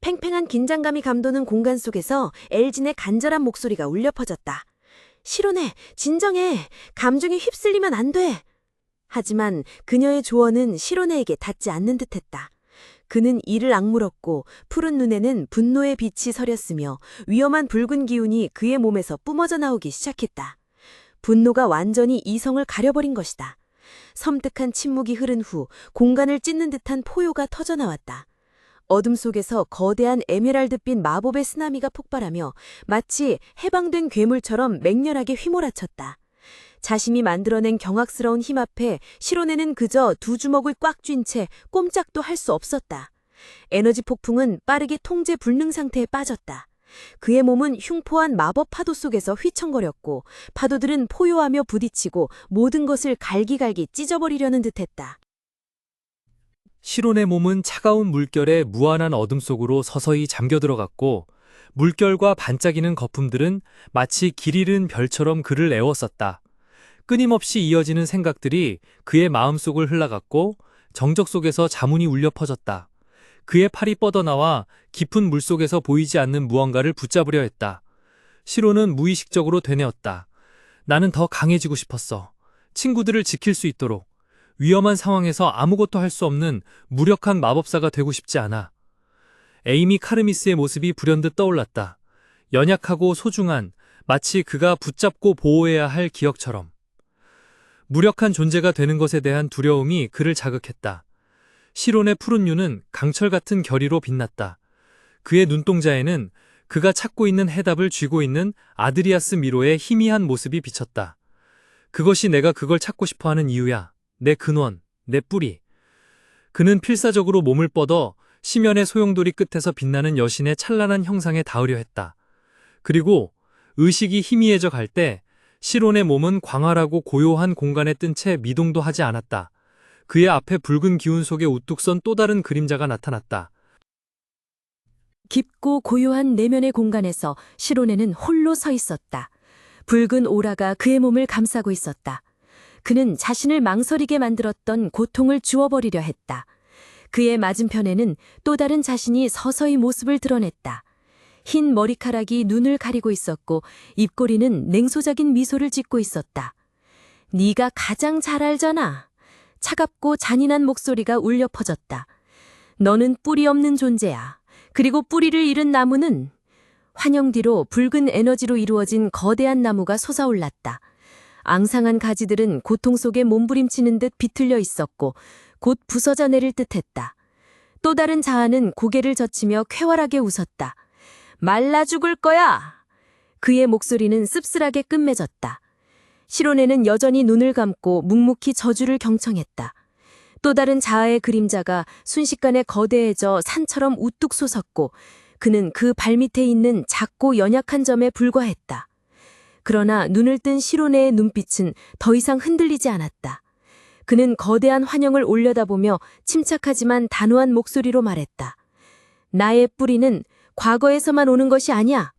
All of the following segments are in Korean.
팽팽한 긴장감이 감도는 공간 속에서 엘진의 간절한 목소리가 울려 퍼졌다. 시로네, 진정해. 감정에 휩쓸리면 안 돼. 하지만 그녀의 조언은 시로네에게 닿지 않는 듯했다. 그는 이를 악물었고 푸른 눈에는 분노의 빛이 서렸으며 위험한 붉은 기운이 그의 몸에서 뿜어져 나오기 시작했다. 분노가 완전히 이성을 가려버린 것이다. 섬뜩한 침묵이 흐른 후 공간을 찢는 듯한 포효가 터져나왔다. 어둠 속에서 거대한 에메랄드빛 마법의 쓰나미가 폭발하며 마치 해방된 괴물처럼 맹렬하게 휘몰아쳤다. 자신이 만들어낸 경악스러운 힘 앞에 시로네는 그저 두 주먹을 꽉 쥔 채 꼼짝도 할 수 없었다. 에너지 폭풍은 빠르게 통제 불능 상태에 빠졌다. 그의 몸은 흉포한 마법 파도 속에서 휘청거렸고 파도들은 포효하며 부딪히고 모든 것을 갈기갈기 찢어버리려는 듯했다. 시론의 몸은 차가운 물결에 무한한 어둠 속으로 서서히 잠겨들어갔고 물결과 반짝이는 거품들은 마치 길 잃은 별처럼 그를 애워쌌다. 끊임없이 이어지는 생각들이 그의 마음속을 흘러갔고 정적 속에서 자문이 울려 퍼졌다. 그의 팔이 뻗어나와 깊은 물속에서 보이지 않는 무언가를 붙잡으려 했다. 시론은 무의식적으로 되뇌었다. 나는 더 강해지고 싶었어. 친구들을 지킬 수 있도록. 위험한 상황에서 아무것도 할 수 없는 무력한 마법사가 되고 싶지 않아. 에이미 카르미스의 모습이 불현듯 떠올랐다. 연약하고 소중한, 마치 그가 붙잡고 보호해야 할 기억처럼. 무력한 존재가 되는 것에 대한 두려움이 그를 자극했다. 시론의 푸른 눈은 강철 같은 결의로 빛났다. 그의 눈동자에는 그가 찾고 있는 해답을 쥐고 있는 아드리아스 미로의 희미한 모습이 비쳤다. 그것이 내가 그걸 찾고 싶어하는 이유야. 내 근원, 내 뿌리. 그는 필사적으로 몸을 뻗어 심연의 소용돌이 끝에서 빛나는 여신의 찬란한 형상에 닿으려 했다. 그리고 의식이 희미해져 갈 때 시론의 몸은 광활하고 고요한 공간에 뜬 채 미동도 하지 않았다. 그의 앞에 붉은 기운 속에 우뚝 선 또 다른 그림자가 나타났다. 깊고 고요한 내면의 공간에서 시로네는 홀로 서 있었다. 붉은 오라가 그의 몸을 감싸고 있었다. 그는 자신을 망설이게 만들었던 고통을 주워버리려 했다. 그의 맞은편에는 또 다른 자신이 서서히 모습을 드러냈다. 흰 머리카락이 눈을 가리고 있었고 입꼬리는 냉소적인 미소를 짓고 있었다. 네가 가장 잘 알잖아. 차갑고 잔인한 목소리가 울려 퍼졌다. 너는 뿌리 없는 존재야. 그리고 뿌리를 잃은 나무는 환영 뒤로 붉은 에너지로 이루어진 거대한 나무가 솟아올랐다. 앙상한 가지들은 고통 속에 몸부림치는 듯 비틀려 있었고 곧 부서져 내릴 듯했다. 또 다른 자아는 고개를 젖히며 쾌활하게 웃었다. 말라 죽을 거야! 그의 목소리는 씁쓸하게 끝맺었다. 시로네는 여전히 눈을 감고 묵묵히 저주를 경청했다. 또 다른 자아의 그림자가 순식간에 거대해져 산처럼 우뚝 솟았고 그는 그 발밑에 있는 작고 연약한 점에 불과했다. 그러나 눈을 뜬 시로네의 눈빛은 더 이상 흔들리지 않았다. 그는 거대한 환영을 올려다보며 침착하지만 단호한 목소리로 말했다. 나의 뿌리는 과거에서만 오는 것이 아니야.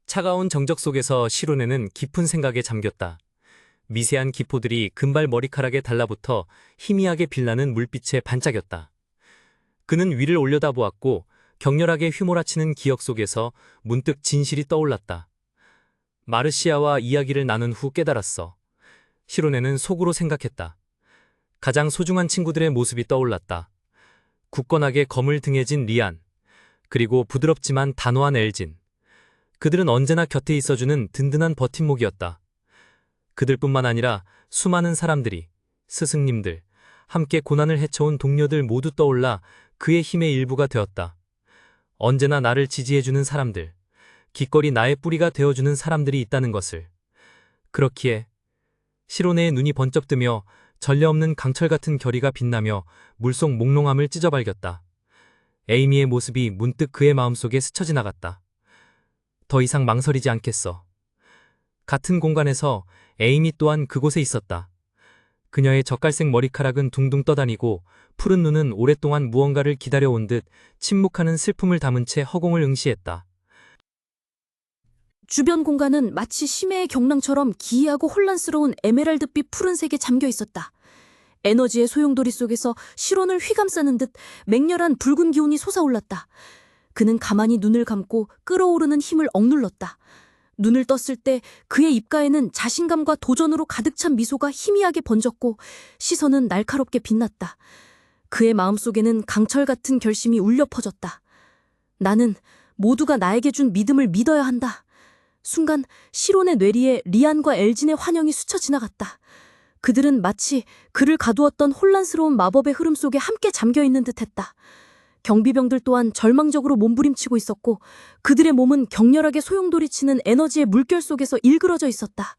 차가운 정적 속에서 시로네는 깊은 생각에 잠겼다. 미세한 기포들이 금발 머리카락에 달라붙어 희미하게 빛나는 물빛에 반짝였다. 그는 위를 올려다보았고 격렬하게 휘몰아치는 기억 속에서 문득 진실이 떠올랐다. 마르시아와 이야기를 나눈 후 깨달았어. 시로네는 속으로 생각했다. 가장 소중한 친구들의 모습이 떠올랐다. 굳건하게 검을 등에 진 리안, 그리고 부드럽지만 단호한 엘진. 그들은 언제나 곁에 있어주는 든든한 버팀목이었다. 그들뿐만 아니라 수많은 사람들이, 스승님들, 함께 고난을 헤쳐온 동료들 모두 떠올라 그의 힘의 일부가 되었다. 언제나 나를 지지해주는 사람들, 기꺼이 나의 뿌리가 되어주는 사람들이 있다는 것을. 그렇기에 시로네의 눈이 번쩍 뜨며 전례 없는 강철 같은 결의가 빛나며 물속 몽롱함을 찢어발겼다. 에이미의 모습이 문득 그의 마음속에 스쳐 지나갔다. 더 이상 망설이지 않겠어. 같은 공간에서 에이미 또한 그곳에 있었다. 그녀의 젓갈색 머리카락은 둥둥 떠다니고 푸른 눈은 오랫동안 무언가를 기다려온 듯 침묵하는 슬픔을 담은 채 허공을 응시했다. 주변 공간은 마치 심해의 경랑처럼 기이하고 혼란스러운 에메랄드빛 푸른색에 잠겨 있었다. 에너지의 소용돌이 속에서 실온을 휘감싸는 듯 맹렬한 붉은 기운이 솟아올랐다. 그는 가만히 눈을 감고 끓어오르는 힘을 억눌렀다. 눈을 떴을 때 그의 입가에는 자신감과 도전으로 가득 찬 미소가 희미하게 번졌고 시선은 날카롭게 빛났다. 그의 마음속에는 강철 같은 결심이 울려 퍼졌다. 나는 모두가 나에게 준 믿음을 믿어야 한다. 순간 실온의 뇌리에 리안과 엘진의 환영이 스쳐 지나갔다. 그들은 마치 그를 가두었던 혼란스러운 마법의 흐름 속에 함께 잠겨있는 듯했다. 경비병들 또한 절망적으로 몸부림치고 있었고 그들의 몸은 격렬하게 소용돌이치는 에너지의 물결 속에서 일그러져 있었다.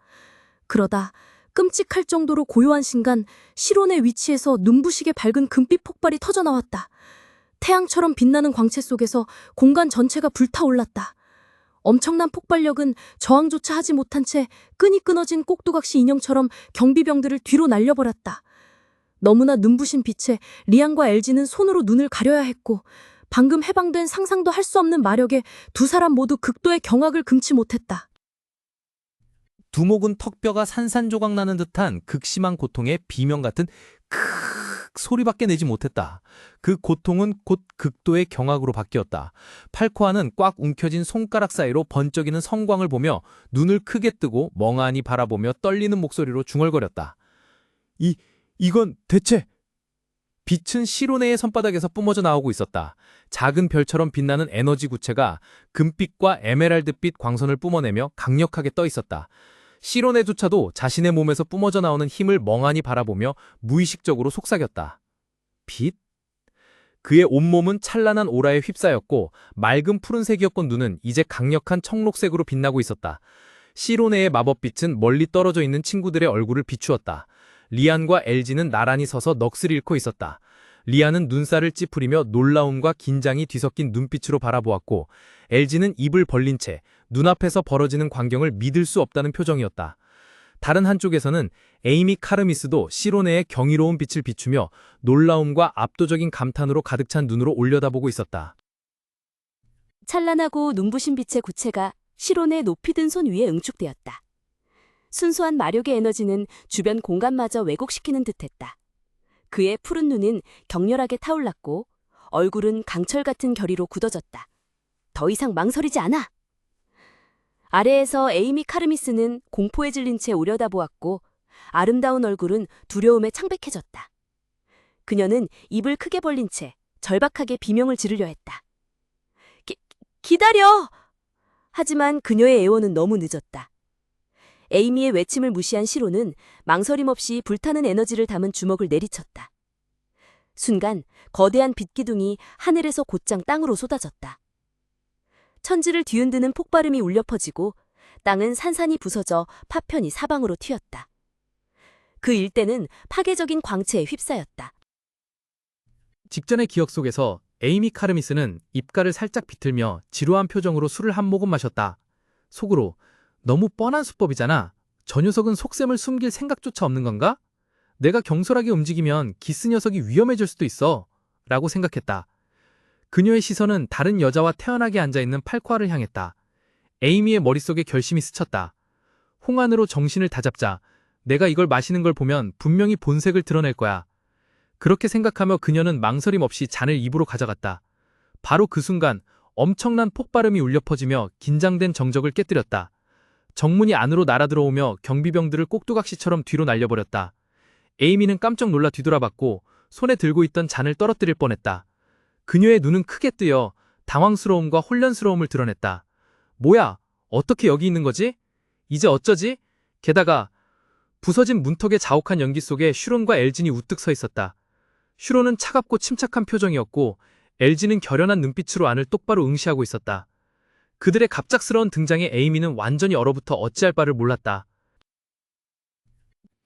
그러다 끔찍할 정도로 고요한 순간 실온의 위치에서 눈부시게 밝은 금빛 폭발이 터져나왔다. 태양처럼 빛나는 광채 속에서 공간 전체가 불타올랐다. 엄청난 폭발력은 저항조차 하지 못한 채 끈이 끊어진 꼭두각시 인형처럼 경비병들을 뒤로 날려버렸다. 너무나 눈부신 빛에 리안과 엘지는 손으로 눈을 가려야 했고 방금 해방된 상상도 할 수 없는 마력에 두 사람 모두 극도의 경악을 금치 못했다. 두목은 턱뼈가 산산조각 나는 듯한 극심한 고통에 비명 같은 크으 소리밖에 내지 못했다. 그 고통은 곧 극도의 경악으로 바뀌었다. 팔코아는 꽉 움켜진 손가락 사이로 번쩍이는 성광을 보며 눈을 크게 뜨고 멍하니 바라보며 떨리는 목소리로 중얼거렸다. 이건 대체... 빛은 시로네의 손바닥에서 뿜어져 나오고 있었다. 작은 별처럼 빛나는 에너지 구체가 금빛과 에메랄드빛 광선을 뿜어내며 강력하게 떠 있었다. 시로네조차도 자신의 몸에서 뿜어져 나오는 힘을 멍하니 바라보며 무의식적으로 속삭였다. 빛? 그의 온몸은 찬란한 오라에 휩싸였고 맑은 푸른색이었건 눈은 이제 강력한 청록색으로 빛나고 있었다. 시로네의 마법빛은 멀리 떨어져 있는 친구들의 얼굴을 비추었다. 리안과 엘지는 나란히 서서 넋을 잃고 있었다. 리안은 눈살을 찌푸리며 놀라움과 긴장이 뒤섞인 눈빛으로 바라보았고 엘지는 입을 벌린 채 눈앞에서 벌어지는 광경을 믿을 수 없다는 표정이었다. 다른 한쪽에서는 에이미 카르미스도 시로네의 경이로운 빛을 비추며 놀라움과 압도적인 감탄으로 가득 찬 눈으로 올려다보고 있었다. 찬란하고 눈부신 빛의 구체가 시론의 높이 든 손 위에 응축되었다. 순수한 마력의 에너지는 주변 공간마저 왜곡시키는 듯했다. 그의 푸른 눈은 격렬하게 타올랐고 얼굴은 강철 같은 결의로 굳어졌다. 더 이상 망설이지 않아! 아래에서 에이미 카르미스는 공포에 질린 채 오려다보았고 아름다운 얼굴은 두려움에 창백해졌다. 그녀는 입을 크게 벌린 채 절박하게 비명을 지르려 했다. 기다려! 하지만 그녀의 애원은 너무 늦었다. 에이미의 외침을 무시한 시로는 망설임 없이 불타는 에너지를 담은 주먹을 내리쳤다. 순간 거대한 빛기둥이 하늘에서 곧장 땅으로 쏟아졌다. 천지를 뒤흔드는 폭발음이 울려 퍼지고 땅은 산산이 부서져 파편이 사방으로 튀었다. 그 일대는 파괴적인 광채에 휩싸였다. 직전의 기억 속에서 에이미 카르미스는 입가를 살짝 비틀며 지루한 표정으로 술을 한 모금 마셨다. 속으로 너무 뻔한 수법이잖아. 저 녀석은 속셈을 숨길 생각조차 없는 건가? 내가 경솔하게 움직이면 기스 녀석이 위험해질 수도 있어. 라고 생각했다. 그녀의 시선은 다른 여자와 태연하게 앉아있는 팔코아를 향했다. 에이미의 머릿속에 결심이 스쳤다. 홍안으로 정신을 다잡자. 내가 이걸 마시는 걸 보면 분명히 본색을 드러낼 거야. 그렇게 생각하며 그녀는 망설임 없이 잔을 입으로 가져갔다. 바로 그 순간 엄청난 폭발음이 울려 퍼지며 긴장된 정적을 깨뜨렸다. 정문이 안으로 날아들어오며 경비병들을 꼭두각시처럼 뒤로 날려버렸다. 에이미는 깜짝 놀라 뒤돌아봤고 손에 들고 있던 잔을 떨어뜨릴 뻔했다. 그녀의 눈은 크게 뜨여 당황스러움과 혼란스러움을 드러냈다. 뭐야? 어떻게 여기 있는 거지? 이제 어쩌지? 게다가 부서진 문턱의 자욱한 연기 속에 슈론과 엘진이 우뚝 서 있었다. 슈론은 차갑고 침착한 표정이었고 엘진은 결연한 눈빛으로 안을 똑바로 응시하고 있었다. 그들의 갑작스러운 등장에 에이미는 완전히 얼어붙어 어찌할 바를 몰랐다.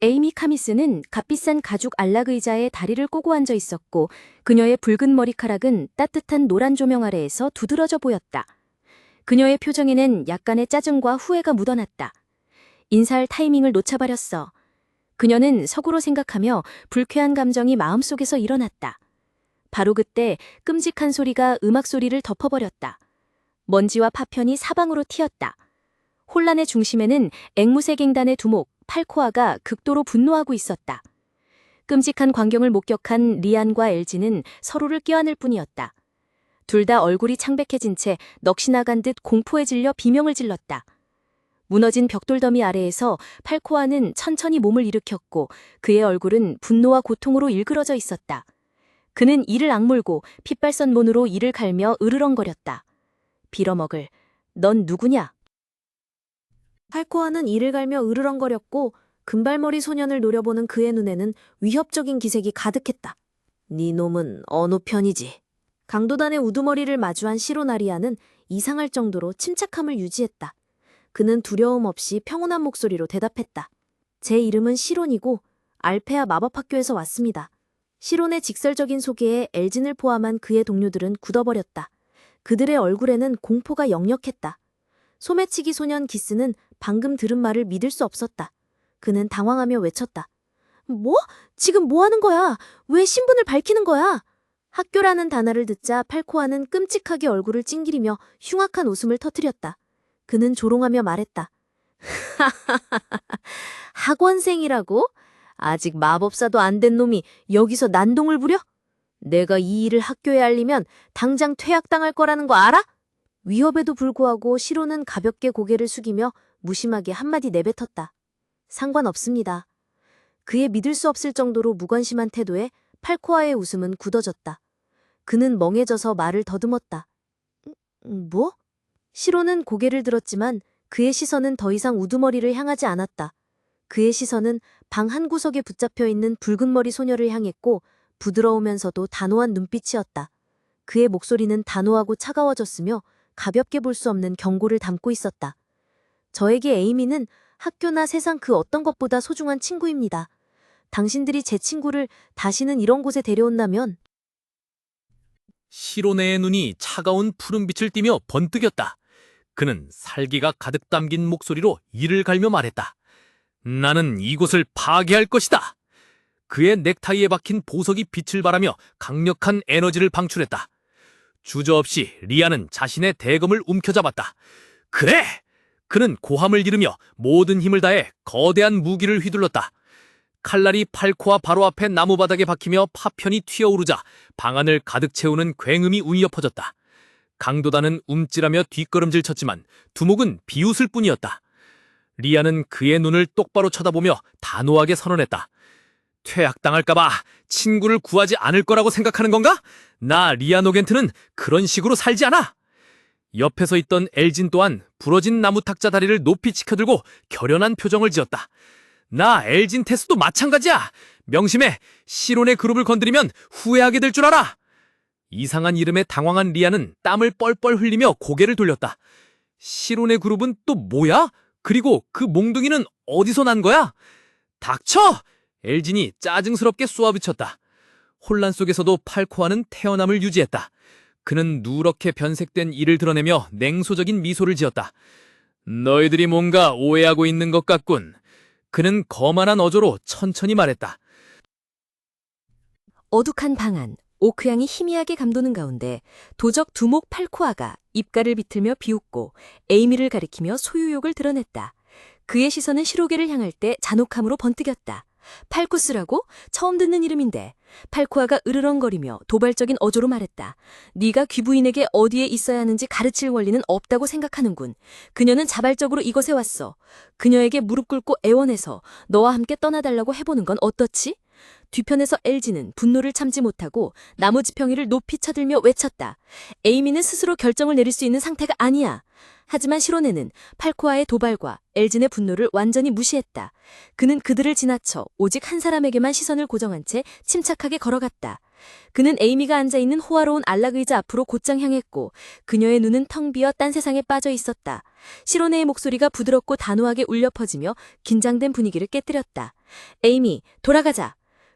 에이미 카미스는 값비싼 가죽 안락 의자에 다리를 꼬고 앉아 있었고 그녀의 붉은 머리카락은 따뜻한 노란 조명 아래에서 두드러져 보였다. 그녀의 표정에는 약간의 짜증과 후회가 묻어났다. 인사할 타이밍을 놓쳐버렸어. 그녀는 속으로 생각하며 불쾌한 감정이 마음속에서 일어났다. 바로 그때 끔찍한 소리가 음악 소리를 덮어버렸다. 먼지와 파편이 사방으로 튀었다. 혼란의 중심에는 앵무새 갱단의 두목, 팔코아가 극도로 분노하고 있었다. 끔찍한 광경을 목격한 리안과 엘지는 서로를 껴안을 뿐이었다. 둘 다 얼굴이 창백해진 채 넋이 나간 듯 공포에 질려 비명을 질렀다. 무너진 벽돌더미 아래에서 팔코아는 천천히 몸을 일으켰고 그의 얼굴은 분노와 고통으로 일그러져 있었다. 그는 이를 악물고 핏발선 문으로 이를 갈며 으르렁거렸다. 빌어먹을, 넌 누구냐? 팔코아는 이를 갈며 으르렁거렸고 금발머리 소년을 노려보는 그의 눈에는 위협적인 기색이 가득했다. 네 놈은 어느 편이지? 강도단의 우두머리를 마주한 시로나리아는 이상할 정도로 침착함을 유지했다. 그는 두려움 없이 평온한 목소리로 대답했다. 제 이름은 시론이고 알페아 마법학교에서 왔습니다. 시론의 직설적인 소개에 엘진을 포함한 그의 동료들은 굳어버렸다. 그들의 얼굴에는 공포가 역력했다. 소매치기 소년 기스는 방금 들은 말을 믿을 수 없었다. 그는 당황하며 외쳤다. 뭐? 지금 뭐 하는 거야? 왜 신분을 밝히는 거야? 학교라는 단어를 듣자 팔코아는 끔찍하게 얼굴을 찡기리며 흉악한 웃음을 터뜨렸다. 그는 조롱하며 말했다. 학원생이라고? 아직 마법사도 안 된 놈이 여기서 난동을 부려? 내가 이 일을 학교에 알리면 당장 퇴학당할 거라는 거 알아? 위협에도 불구하고 시로는 가볍게 고개를 숙이며 무심하게 한마디 내뱉었다. 상관없습니다. 그의 믿을 수 없을 정도로 무관심한 태도에 팔코아의 웃음은 굳어졌다. 그는 멍해져서 말을 더듬었다. 뭐? 시로는 고개를 들었지만 그의 시선은 더 이상 우두머리를 향하지 않았다. 그의 시선은 방 한 구석에 붙잡혀 있는 붉은 머리 소녀를 향했고 부드러우면서도 단호한 눈빛이었다. 그의 목소리는 단호하고 차가워졌으며 가볍게 볼 수 없는 경고를 담고 있었다. 저에게 에이미는 학교나 세상 그 어떤 것보다 소중한 친구입니다. 당신들이 제 친구를 다시는 이런 곳에 데려온다면 시로네의 눈이 차가운 푸른빛을 띠며 번뜩였다. 그는 살기가 가득 담긴 목소리로 이를 갈며 말했다. 나는 이곳을 파괴할 것이다. 그의 넥타이에 박힌 보석이 빛을 발하며 강력한 에너지를 방출했다. 주저없이 리아는 자신의 대검을 움켜잡았다. 그래! 그는 고함을 지르며 모든 힘을 다해 거대한 무기를 휘둘렀다. 칼날이 팔코아 바로 앞에 나무바닥에 박히며 파편이 튀어오르자 방안을 가득 채우는 굉음이 울려 퍼졌다. 강도단은 움찔하며 뒷걸음질 쳤지만 두목은 비웃을 뿐이었다. 리아는 그의 눈을 똑바로 쳐다보며 단호하게 선언했다. 퇴학당할까봐 친구를 구하지 않을 거라고 생각하는 건가? 나 리아 노겐트는 그런 식으로 살지 않아! 옆에 서 있던 엘진 또한 부러진 나무 탁자 다리를 높이 치켜들고 결연한 표정을 지었다. 나 엘진 테스도 마찬가지야! 명심해! 시론의 그룹을 건드리면 후회하게 될 줄 알아! 이상한 이름에 당황한 리아는 땀을 뻘뻘 흘리며 고개를 돌렸다. 시론의 그룹은 또 뭐야? 그리고 그 몽둥이는 어디서 난 거야? 닥쳐! 엘진이 짜증스럽게 쏘아붙였다. 혼란 속에서도 팔코아는 태어남을 유지했다. 그는 누렇게 변색된 이를 드러내며 냉소적인 미소를 지었다. 너희들이 뭔가 오해하고 있는 것 같군. 그는 거만한 어조로 천천히 말했다. 어둑한 방 안, 오크향이 희미하게 감도는 가운데 도적 두목 팔코아가 입가를 비틀며 비웃고 에이미를 가리키며 소유욕을 드러냈다. 그의 시선은 시로게를 향할 때 잔혹함으로 번뜩였다. 팔쿠스라고? 처음 듣는 이름인데. 팔코아가 으르렁거리며 도발적인 어조로 말했다. 네가 귀부인에게 어디에 있어야 하는지 가르칠 원리는 없다고 생각하는군. 그녀는 자발적으로 이곳에 왔어. 그녀에게 무릎 꿇고 애원해서 너와 함께 떠나달라고 해보는 건 어떻지? 뒤편에서 엘지는 분노를 참지 못하고 나무 지팡이를 높이 쳐들며 외쳤다. 에이미는 스스로 결정을 내릴 수 있는 상태가 아니야. 하지만 시로네는 팔코아의 도발과 엘진의 분노를 완전히 무시했다. 그는 그들을 지나쳐 오직 한 사람에게만 시선을 고정한 채 침착하게 걸어갔다. 그는 에이미가 앉아있는 호화로운 안락 의자 앞으로 곧장 향했고 그녀의 눈은 텅 비어 딴 세상에 빠져 있었다. 시로네의 목소리가 부드럽고 단호하게 울려 퍼지며 긴장된 분위기를 깨뜨렸다. 에이미, 돌아가자.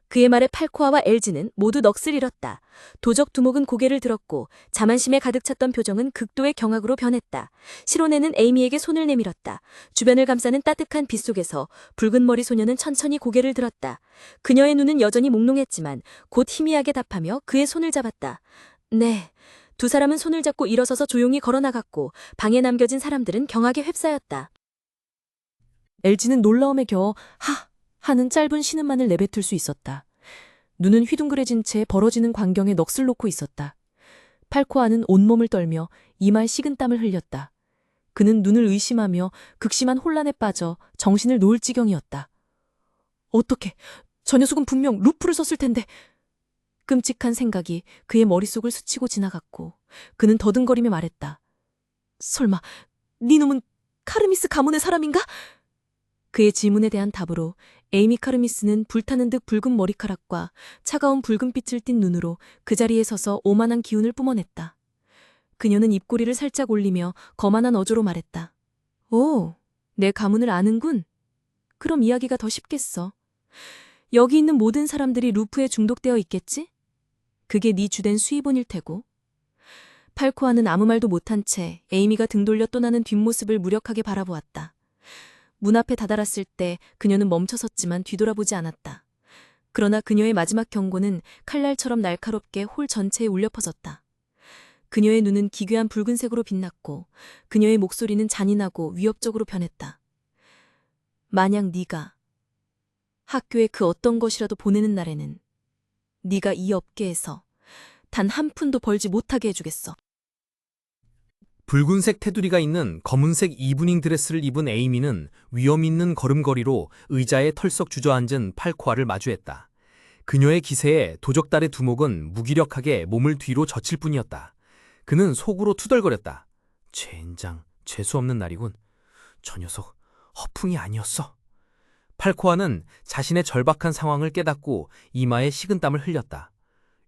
그의 말에 팔코아와 엘지는 모두 넋을 잃었다. 도적 두목은 고개를 들었고 자만심에 가득 찼던 표정은 극도의 경악으로 변했다. 시로네는 에이미에게 손을 내밀었다. 주변을 감싸는 따뜻한 빛 속에서 붉은 머리 소녀는 천천히 고개를 들었다. 그녀의 눈은 여전히 몽롱했지만 곧 희미하게 답하며 그의 손을 잡았다. 네. 두 사람은 손을 잡고 일어서서 조용히 걸어나갔고 방에 남겨진 사람들은 경악에 휩싸였다. 엘지는 놀라움에 겨워 하는 짧은 신음만을 내뱉을 수 있었다. 눈은 휘둥그레진 채 벌어지는 광경에 넋을 놓고 있었다. 팔코아는 온몸을 떨며 이마에 식은땀을 흘렸다. 그는 눈을 의심하며 극심한 혼란에 빠져 정신을 놓을 지경이었다. 어떻게? 저 녀석은 분명 루프를 썼을 텐데. 끔찍한 생각이 그의 머릿속을 스치고 지나갔고 그는 더듬거리며 말했다. 설마 네 놈은 카르미스 가문의 사람인가? 그의 질문에 대한 답으로 에이미 카르미스는 불타는 듯 붉은 머리카락과 차가운 붉은빛을 띤 눈으로 그 자리에 서서 오만한 기운을 뿜어냈다. 그녀는 입꼬리를 살짝 올리며 거만한 어조로 말했다. 오, 내 가문을 아는군. 그럼 이야기가 더 쉽겠어. 여기 있는 모든 사람들이 루프에 중독되어 있겠지? 그게 네 주된 수입원일 테고. 팔코아는 아무 말도 못한 채 에이미가 등 돌려 떠나는 뒷모습을 무력하게 바라보았다. 문 앞에 다다랐을 때 그녀는 멈춰섰지만 뒤돌아보지 않았다. 그러나 그녀의 마지막 경고는 칼날처럼 날카롭게 홀 전체에 울려 퍼졌다. 그녀의 눈은 기괴한 붉은색으로 빛났고 그녀의 목소리는 잔인하고 위협적으로 변했다. 만약 네가 학교에 그 어떤 것이라도 보내는 날에는 네가 이 업계에서 단 한 푼도 벌지 못하게 해주겠어. 붉은색 테두리가 있는 검은색 이브닝 드레스를 입은 에이미는 위험 있는 걸음걸이로 의자에 털썩 주저앉은 팔코아를 마주했다. 그녀의 기세에 도적달의 두목은 무기력하게 몸을 뒤로 젖힐 뿐이었다. 그는 속으로 투덜거렸다. 젠장, 재수없는 날이군. 저 녀석 허풍이 아니었어. 팔코아는 자신의 절박한 상황을 깨닫고 이마에 식은땀을 흘렸다.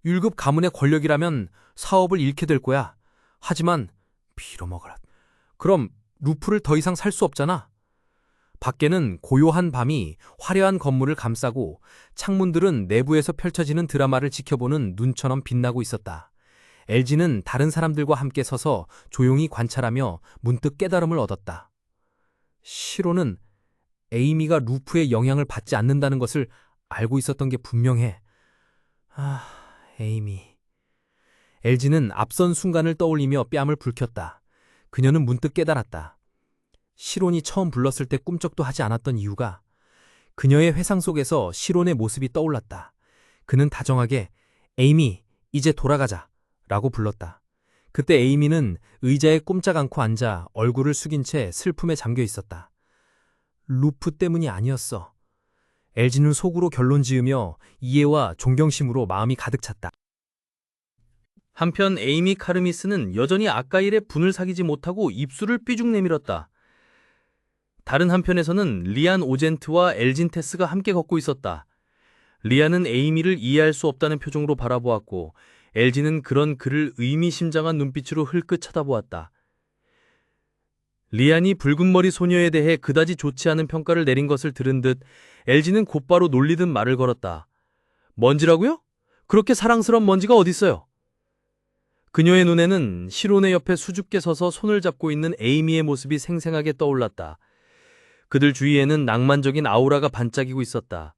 율급 가문의 권력이라면 사업을 잃게 될 거야. 하지만 빌어먹어라. 그럼 루프를 더 이상 살 수 없잖아. 밖에는 고요한 밤이 화려한 건물을 감싸고 창문들은 내부에서 펼쳐지는 드라마를 지켜보는 눈처럼 빛나고 있었다. LG는 다른 사람들과 함께 서서 조용히 관찰하며 문득 깨달음을 얻었다. 시로는 에이미가 루프의 영향을 받지 않는다는 것을 알고 있었던 게 분명해. 에이미. LG는 앞선 순간을 떠올리며 뺨을 불켰다. 그녀는 문득 깨달았다. 시론이 처음 불렀을 때 꿈쩍도 하지 않았던 이유가 그녀의 회상 속에서 시론의 모습이 떠올랐다. 그는 다정하게 에이미, 이제 돌아가자 라고 불렀다. 그때 에이미는 의자에 꼼짝 않고 앉아 얼굴을 숙인 채 슬픔에 잠겨 있었다. 루프 때문이 아니었어. LG는 속으로 결론 지으며 이해와 존경심으로 마음이 가득 찼다. 한편 에이미 카르미스는 여전히 아까 일에 분을 사귀지 못하고 입술을 삐죽 내밀었다. 다른 한편에서는 리안 오젠트와 엘진 테스가 함께 걷고 있었다. 리안은 에이미를 이해할 수 없다는 표정으로 바라보았고 엘진은 그런 그를 의미심장한 눈빛으로 흘끗 쳐다보았다. 리안이 붉은머리 소녀에 대해 그다지 좋지 않은 평가를 내린 것을 들은 듯 엘진은 곧바로 놀리듯 말을 걸었다. 먼지라고요? 그렇게 사랑스러운 먼지가 어딨어요? 그녀의 눈에는 시론의 옆에 수줍게 서서 손을 잡고 있는 에이미의 모습이 생생하게 떠올랐다. 그들 주위에는 낭만적인 아우라가 반짝이고 있었다.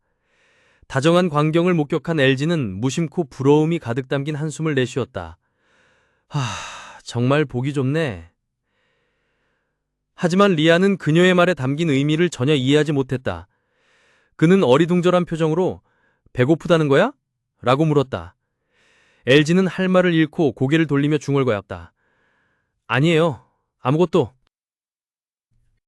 다정한 광경을 목격한 LG는 무심코 부러움이 가득 담긴 한숨을 내쉬었다. 정말 보기 좋네. 하지만 리아는 그녀의 말에 담긴 의미를 전혀 이해하지 못했다. 그는 어리둥절한 표정으로 배고프다는 거야? 라고 물었다. LG는 할 말을 잃고 고개를 돌리며 중얼거렸다. 아니에요. 아무것도.